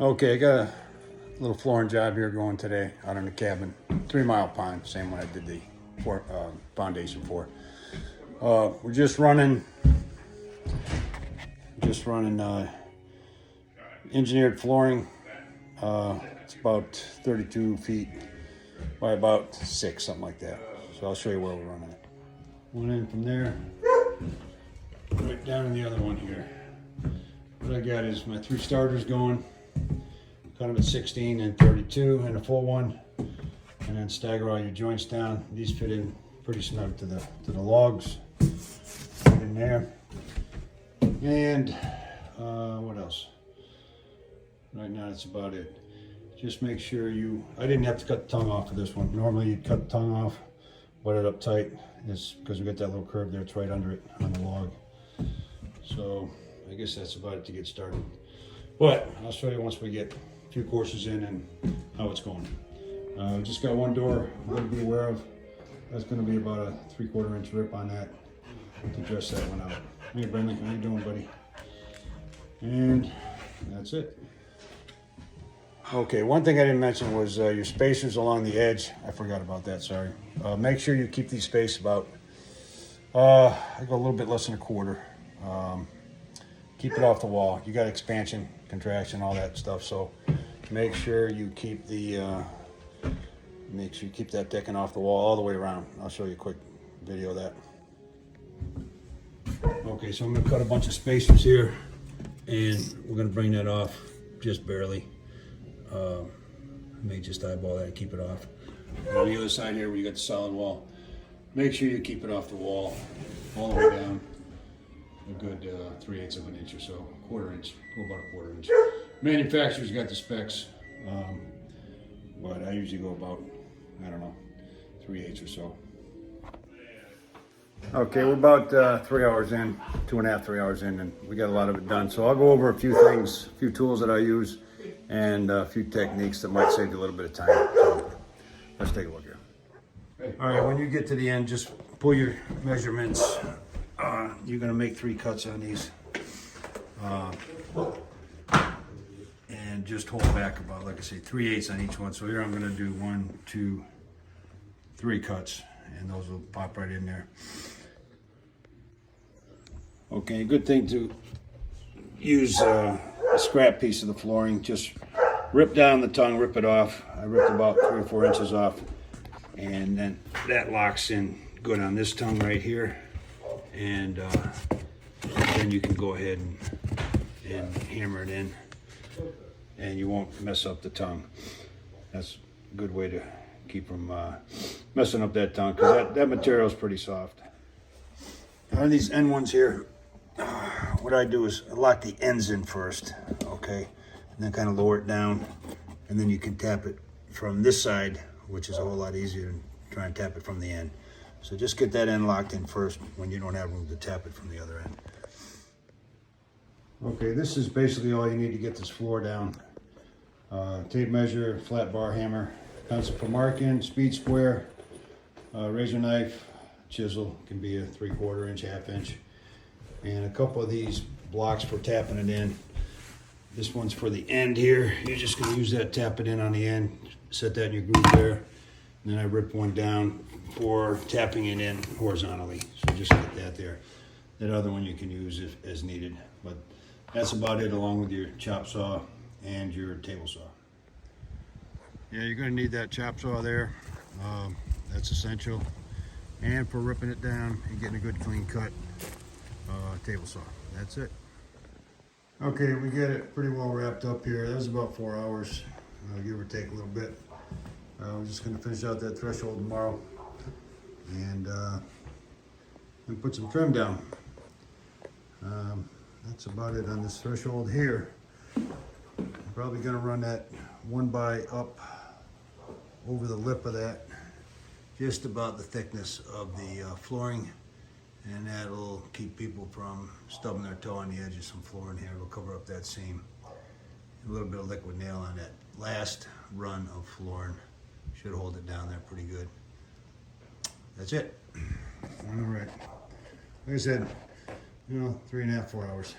Okay, I got a little flooring job here going today out in the cabin. 3 Mile Pond, same one I did the foundation for. We're just running engineered flooring. It's about 32 feet by about 6, something like that. So I'll show you where we're running it. One in from there, right down in the other one here. What I got is my 3 starters going. Cut them at 16 and 32 and a full one, and then stagger all your joints down. These fit in pretty snug to the logs. Right in there. And what else? Right now that's about it. Just make sure I didn't have to cut the tongue off for this one. Normally you'd cut the tongue off, butt it up tight. It's because we got that little curve there. It's right under it on the log. So I guess that's about it to get started. But I'll show you once we get a few courses in and how it's going. Just got one door I'm going to be aware of. That's going to be about a 3/4 inch rip on that to dress that one out. Hey Brendan, how you doing, buddy? And that's it. Okay, one thing I didn't mention was your spacers along the edge. I forgot about that, sorry. Make sure you keep these spaced about, I go a little bit less than 1/4. Keep it off the wall. You got expansion, contraction, all that stuff. So make sure you keep that decking off the wall all the way around. I'll show you a quick video of that. Okay, so I'm gonna cut a bunch of spacers here, and we're gonna bring that off just barely. I may just eyeball that and keep it off. And on the other side here, where you got the solid wall, make sure you keep it off the wall all the way down. A good 3/8 of an inch or so, 1/4 inch, go about a 1/4 inch. Manufacturer's got the specs, but I usually go about, I don't know, 3/8 or so. Okay, we're about 3 hours in, 2.5, 3 hours in, and we got a lot of it done. So I'll go over a few things, a few tools that I use, and a few techniques that might save you a little bit of time. So let's take a look here. All right, when you get to the end, just pull your measurements. You're gonna make 3 cuts on these, and just hold back about, like I say, 3/8 on each one. So here I'm gonna do 1, 2, 3 cuts, and those will pop right in there. Okay, good thing to use a scrap piece of the flooring. Just rip down the tongue, rip it off. I ripped about 3 or 4 inches off, and then that locks in good on this tongue right here. And then you can go ahead and hammer it in, and you won't mess up the tongue. That's a good way to keep from messing up that tongue, because that material is pretty soft. On these end ones here, what I do is lock the ends in first, okay, and then kind of lower it down, and then you can tap it from this side, which is a whole lot easier than try and tap it from the end. So just get that end locked in first when you don't have room to tap it from the other end. Okay, this is basically all you need to get this floor down. Tape measure, flat bar hammer, pencil for marking, speed square, razor knife, chisel, can be a 3/4 inch, 1/2 inch, and a couple of these blocks for tapping it in. This one's for the end here. You're just gonna use that, tap it in on the end, set that in your groove there. And then I ripped one down for tapping it in horizontally. So just get that there. That other one you can use as needed. But that's about it, along with your chop saw and your table saw. Yeah, you're gonna need that chop saw there. That's essential. And for ripping it down and getting a good clean cut, table saw. That's it. Okay, we get it pretty well wrapped up here. That was about 4 hours, give or take a little bit. We're just going to finish out that threshold tomorrow, and put some trim down. That's about it on this threshold here. I'm probably going to run that 1x up over the lip of that, just about the thickness of the flooring, and that'll keep people from stubbing their toe on the edge of some flooring here. It'll cover up that seam. A little bit of liquid nail on that last run of flooring should hold it down there pretty good. That's it. All right. Like I said, 3.5, 4 hours.